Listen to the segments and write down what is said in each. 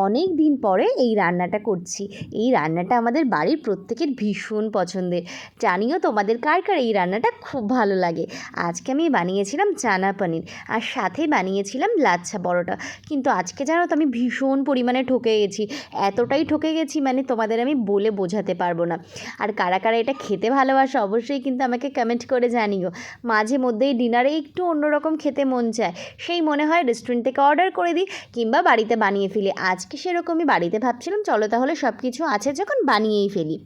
অনেক দিন পরে এই রান্নাটা করছি। এই রান্নাটা আমাদের বাড়ির প্রত্যেকের ভীষণ পছন্দের। জানিও তোমাদের কার কার এই রান্নাটা খুব ভালো লাগে। আজকে আমি বানিয়েছিলাম চানা পনির আর সাথে বানিয়েছিলাম লাচ্ছা পরোটা। কিন্তু আজকে জানো তো আমি ভীষণ পরিমাণে ঠকে গেছি, এতটাই ঠকে গেছি মানে তোমাদের আমি বলে বোঝাতে পারবো না। আর কারা কারা এটা খেতে ভালোবাসে অবশ্যই কিন্তু আমাকে কমেন্ট করে জানিও। মাঝে মধ্যেই ডিনারে একটু অন্যরকম খেতে মন চায়, সেই মনে হয় রেস্টুরেন্ট থেকে অর্ডার করে দিই কিংবা বাড়িতে বানিয়ে ফেলি। আজকে সেরকমই বাড়িতে ভাবছিলাম চলো তাহলে সব কিছু আছে যখন বানিয়েই ফেলি।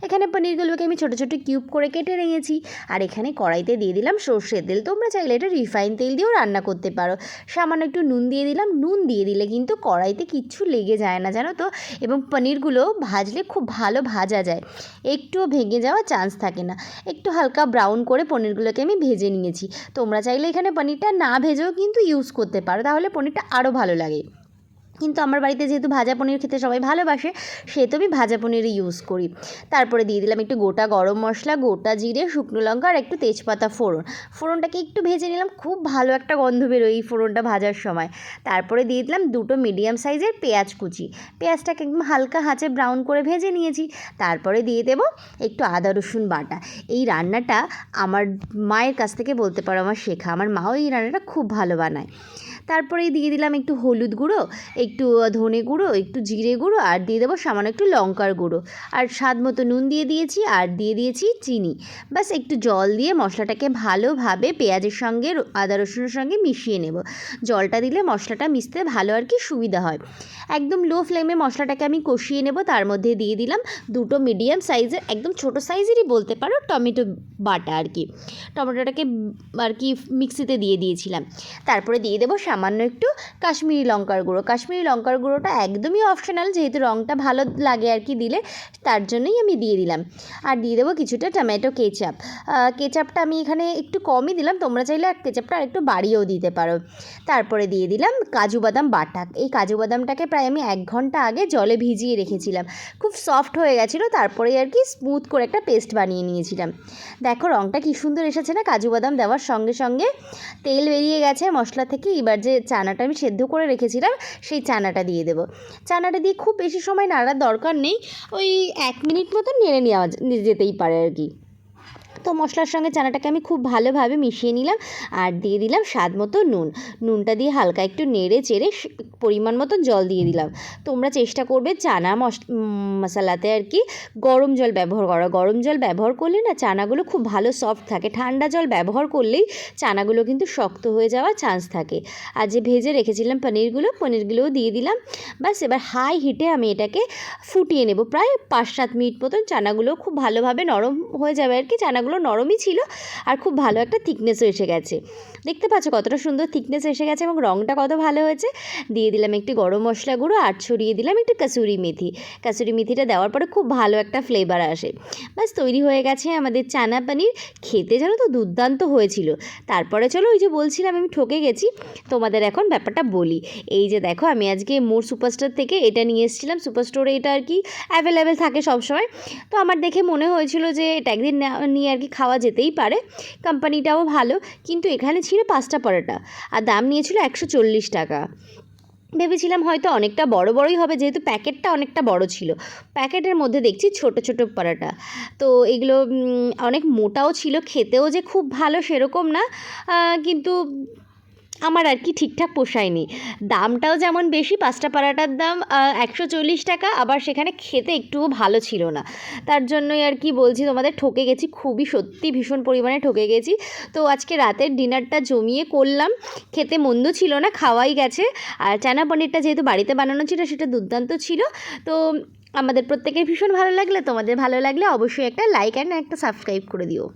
এখানে পনিরগুলোকে আমি ছোটো ছোটো কিউব করে কেটে নিয়েছি আর এখানে কড়াইতে দিয়ে দিলাম সর্ষের তেল। তোমরা চাইলে এটা রিফাইন তেল দিয়েও রান্না করতে পারো। সামান্য একটু নুন দিয়ে দিলাম। নুন দিয়ে দিলে কিন্তু কড়াইতে কিচ্ছু লেগে যায় না জানো তো, এবং পনিরগুলো ভাজলে খুব ভালো ভাজা যায়, একটুও ভেঙে যাওয়ার চান্স থাকে না। একটু হালকা ব্রাউন করে পনিরগুলোকে আমি ভেজে নিয়েছি। তোমরা চাইলে এখানে পনিরটা না ভেজেও কিন্তু ইউজ করতে পারো, তাহলে পনিরটা আরও ভালো লাগে। কিন্তু আমার বাড়িতে যেহেতু ভাজা পনির খেতে সবাই ভালোবাসে সেহেতু আমি ভাজা পনিরই ইউজ করি। তারপরে দিয়ে দিলাম একটু গোটা গরম মশলা, গোটা জিরে, শুকনো লঙ্কা আর একটু তেজপাতা ফোড়ন। ফোড়নটাকে একটু ভেজে নিলাম, খুব ভালো একটা গন্ধ বেরোয় এই ফোড়নটা ভাজার সময়। তারপরে দিয়ে দিলাম দুটো মিডিয়াম সাইজের পেঁয়াজ কুচি। পেঁয়াজটাকে একদম হালকা আঁচে ব্রাউন করে ভেজে নিয়েছি। তারপরে দিয়ে দেবো একটু আদা রসুন বাটা। এই রান্নাটা আমার মায়ের কাছ থেকে বলতে পারো আমার শেখা, আমার মাও এই রান্নাটা খুব ভালো বানায়। তারপরেই দিয়ে দিলাম একটু হলুদ গুঁড়ো, একটু ধনে গুঁড়ো, একটু জিরে গুঁড়ো আর দিয়ে দেবো সামান্য একটু লঙ্কার গুঁড়ো আর স্বাদ মতো নুন দিয়ে দিয়েছি আর দিয়ে দিয়েছি চিনি। ব্যাস একটু জল দিয়ে মশলাটাকে ভালোভাবে পেঁয়াজের সঙ্গে আদা রসুনের সঙ্গে মিশিয়ে নেব। জলটা দিলে মশলাটা মিশতে ভালো আর কি সুবিধা হয়। একদম লো ফ্লেমে মশলাটাকে আমি কষিয়ে নেব। তার মধ্যে দিয়ে দিলাম দুটো মিডিয়াম সাইজের, একদম ছোটো সাইজেরই বলতে পারো, টমেটো বাটা আর কি। টমেটোটাকে আর কি মিক্সিতে দিয়ে দিয়েছিলাম। তারপরে দিয়ে দেবো সামান্য একটু কাশ্মীরি লঙ্কার গুঁড়ো। কাশ্মীরি লঙ্কার গুঁড়োটা একদমই অপশনাল, যেহেতু রঙটা ভালো লাগে আর কি দিলে, তার জন্যই আমি দিয়ে দিলাম। আর দিয়ে দেবো কিছুটা টমেটো কেচাপ। কেচাপটা আমি এখানে একটু কমই দিলাম, তোমরা চাইলে কেচাপটা আর একটু বাড়িয়েও দিতে পারো। তারপরে দিয়ে দিলাম কাজু বাদাম বাটা। এই কাজু বাদামটাকে প্রায় আমি 1 ঘন্টা আগে জলে ভিজিয়ে রেখেছিলাম, খুব সফট হয়ে গেছিলো। তারপরে আর কি স্মুথ করে একটা পেস্ট বানিয়ে নিয়েছিলাম। দেখো রঙটা কী সুন্দর এসেছে না, কাজু বাদাম দেওয়ার সঙ্গে সঙ্গে তেল বেরিয়ে গেছে মশলা থেকে। এবার যে চানাটা আমি সেদ্ধ করে রেখেছিলাম সেই চানাটা দিয়ে দেবো। চানাটা দিয়ে খুব বেশি সময় নাড়ার দরকার নেই, ওই 1 মিনিট মতো নেড়ে নেওয়া যেতেই পারে আর কি। তো মশলার সঙ্গে চানাটাকে আমি খুব ভালোভাবে মিশিয়ে নিলাম আর দিয়ে দিলাম স্বাদ মতো নুন। নুনটা দিয়ে হালকা একটু নেড়ে চেড়ে পরিমাণ মতন জল দিয়ে দিলাম। তোমরা চেষ্টা করবে চানা মশলাতে আর কি গরম জল ব্যবহার করা। গরম জল ব্যবহার করলে না চানাগুলো খুব ভালো সফট থাকে। ঠান্ডা জল ব্যবহার করলেই চানাগুলো কিন্তু শক্ত হয়ে যাওয়ার চান্স থাকে। আর যে ভেজে রেখেছিলাম পনিরগুলোও দিয়ে দিলাম। ব্যাস এবার হাই হিটে আমি এটাকে ফুটিয়ে নেব প্রায় 5-7 মিনিট মতন। চানাগুলো খুব ভালোভাবে নরম হয়ে যাবে আর কি। চানাগুলো নরমই ছিল আর খুব ভালো একটা থিকনেসও এসে গেছে। দেখতে পাচ্ছ কতটা সুন্দর থিকনেস এসে গেছে এবং রঙটা কত ভালো হয়েছে। দিয়ে দিলাম একটু গরম মশলা গুঁড়ো আর ছড়িয়ে দিলাম একটু কাসুরি মেথি। কাসুরি মেথিটা দেওয়ার পরে খুব ভালো একটা ফ্লেভার আসে। ব্যাস তৈরি হয়ে গেছে আমাদের চানা পনির। খেতে জানো তো দুর্দান্ত হয়েছিল। তারপরে চলো ওই যে বলছিলাম আমি ঠকে গেছি, তোমাদের এখন ব্যাপারটা বলি। এই যে দেখো আমি আজকে মোর সুপারস্টোর থেকে এটা নিয়ে এসেছিলাম। সুপারস্টোরে এটা আর কি অ্যাভেলেবেল থাকে সবসময়। তো আমার দেখে মনে হয়েছিল যে এটা একদিন নিয়ে আর কি খাওয়া যেতেই পারে। কোম্পানিটাও ভালো, কিন্তু এখানে ছিল 5টা পরোটা আর দাম নিয়েছিল 140 টাকা। ভেবেছিলাম হয়তো অনেকটা বড়ই হবে, যেহেতু প্যাকেটটা অনেকটা বড় ছিল। প্যাকেটের মধ্যে দেখছি ছোট ছোট পরোটা। তো এগুলো অনেক মোটাও ছিল, খেতেও যে খুব ভালো সেরকম না, কিন্তু আমার আর কি ঠিকঠাক পোষায়নি। দামটাও যেমন বেশি, 5টা পরোটার দাম 140 টাকা, আবার সেখানে খেতে একটুও ভালো ছিল না। তার জন্যই আর কি বলছি তোমাদের ঠকে গেছি, খুবই সত্যি ভীষণ পরিমাণে ঠকে গেছি। তো আজকে রাতের ডিনারটা জমিয়ে করলাম, খেতে মন্দ ছিল না, খাওয়াই গেছে। আর চানা পনিরটা যেহেতু বাড়িতে বানানো ছিল সেটা দুর্দান্ত ছিল। তো আমাদের প্রত্যেকের ভীষণ ভালো লাগলে, তোমাদের ভালো লাগলে অবশ্যই একটা লাইক অ্যান্ড একটা সাবস্ক্রাইব করে দিও।